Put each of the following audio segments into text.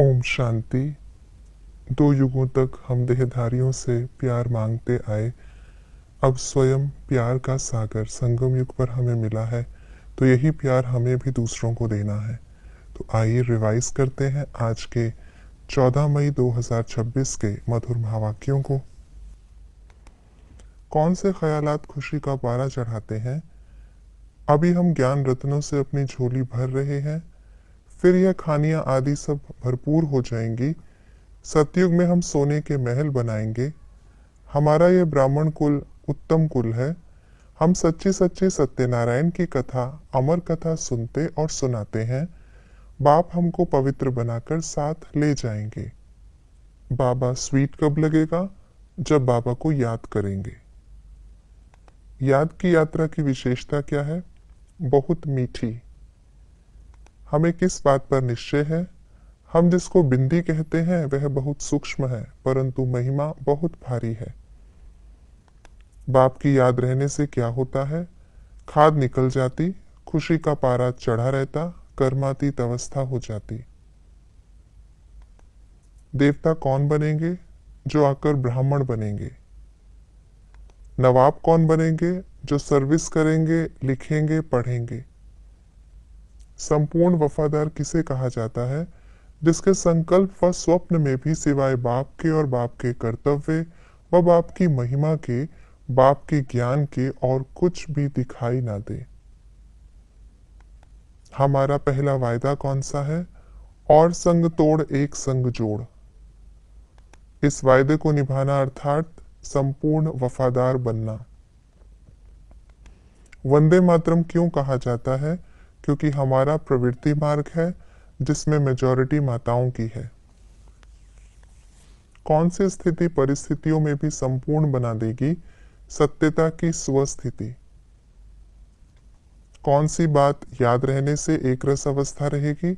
ओम शांति। 2 युगों तक हम देहधारियों से प्यार मांगते आए। अब स्वयं प्यार का सागर संगम युग पर हमें मिला है, तो यही प्यार हमें भी दूसरों को देना है। तो आइए रिवाइज करते हैं आज के 14 मई 2026 के मधुर महावाक्यों को। कौन से ख्यालात खुशी का पारा चढ़ाते हैं? अभी हम ज्ञान रत्नों से अपनी झोली भर रहे हैं, फिर यह खानियां आदि सब भरपूर हो जाएंगी। सतयुग में हम सोने के महल बनाएंगे। हमारा यह ब्राह्मण कुल उत्तम कुल है। हम सच्ची सच्ची सत्यनारायण की कथा, अमर कथा सुनते और सुनाते हैं। बाप हमको पवित्र बनाकर साथ ले जाएंगे। बाबा स्वीट कब लगेगा? जब बाबा को याद करेंगे। याद की यात्रा की विशेषता क्या है? बहुत मीठी। हमें किस बात पर निश्चय है? हम जिसको बिंदी कहते हैं वह बहुत सूक्ष्म है, परंतु महिमा बहुत भारी है। बाप की याद रहने से क्या होता है? खाद निकल जाती, खुशी का पारा चढ़ा रहता, कर्मातीत अवस्था हो जाती। देवता कौन बनेंगे? जो आकर ब्राह्मण बनेंगे। नवाब कौन बनेंगे? जो सर्विस करेंगे, लिखेंगे, पढ़ेंगे। संपूर्ण वफादार किसे कहा जाता है? जिसके संकल्प व स्वप्न में भी सिवाय बाप के और बाप के कर्तव्य व बाप की महिमा के, बाप के ज्ञान के और कुछ भी दिखाई ना दे। हमारा पहला वायदा कौन सा है? और संग तोड़ एक संग जोड़। इस वायदे को निभाना अर्थात संपूर्ण वफादार बनना। वंदे मातरम क्यों कहा जाता है? क्योंकि हमारा प्रवृत्ति मार्ग है जिसमें मेजॉरिटी माताओं की है। कौन सी स्थिति परिस्थितियों में भी संपूर्ण बना देगी? सत्यता की स्वस्थिति। कौन सी बात याद रहने से एक रस अवस्था रहेगी?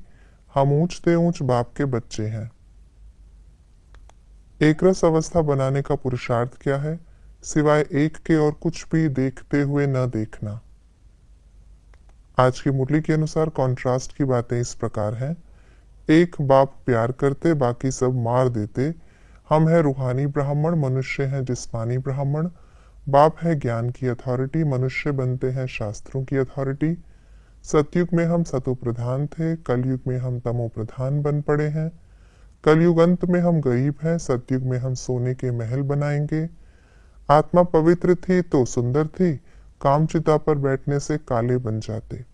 हम ऊंचते ऊंच बाप के बच्चे हैं। एक रस अवस्था बनाने का पुरुषार्थ क्या है? सिवाय एक के और कुछ भी देखते हुए न देखना। आज की मुरली के अनुसार कॉन्ट्रास्ट की बातें इस प्रकार हैं। एक बाप प्यार करते, बाकी सब मार देते। हम है रूहानी ब्राह्मण, मनुष्य हैं जिस्मानी ब्राह्मण। बाप है ज्ञान की अथॉरिटी, मनुष्य बनते हैं शास्त्रों की अथॉरिटी। सतयुग में हम सतो प्रधान थे, कलयुग में हम तमो प्रधान बन पड़े हैं। कलयुग अंत में हम गरीब हैं, सतयुग में हम सोने के महल बनाएंगे। आत्मा पवित्र थी तो सुंदर थी, कामचिता पर बैठने से काले बन जाते।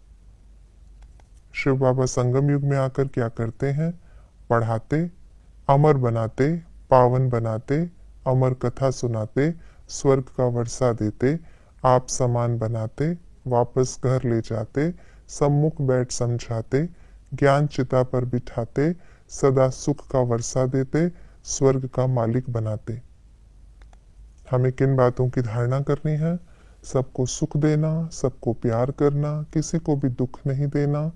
शिव बाबा संगम युग में आकर क्या करते हैं? पढ़ाते, अमर बनाते, पावन बनाते, अमर कथा सुनाते, स्वर्ग का वर्षा देते, आप समान बनाते, वापस घर ले जाते, सम्मुख बैठ समझाते, ज्ञान चिता पर बिठाते, सदा सुख का वर्षा देते, स्वर्ग का मालिक बनाते। हमें किन बातों की धारणा करनी है? सबको सुख देना, सबको प्यार करना, किसी को भी दुख नहीं देना,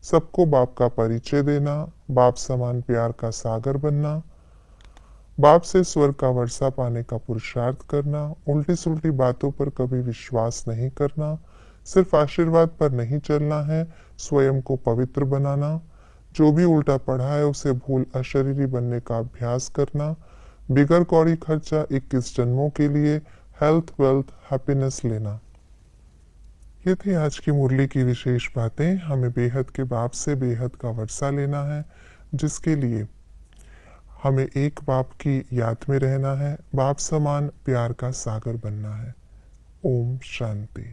सबको बाप का परिचय देना, बाप समान प्यार का सागर बनना, बाप से स्वर्ग का वर्षा पाने का पुरुषार्थ करना, उल्टी सुल्टी बातों पर कभी विश्वास नहीं करना, सिर्फ आशीर्वाद पर नहीं चलना है, स्वयं को पवित्र बनाना, जो भी उल्टा पढ़ा है उसे भूल अशरीरी बनने का अभ्यास करना, बिगर कौड़ी खर्चा 21 जन्मों के लिए हेल्थ, वेल्थ, हैप्पीनेस लेना। ये थी आज की मुरली की विशेष बातें। हमें बेहद के बाप से बेहद का वर्षा लेना है, जिसके लिए हमें एक बाप की याद में रहना है, बाप समान प्यार का सागर बनना है। ओम शांति।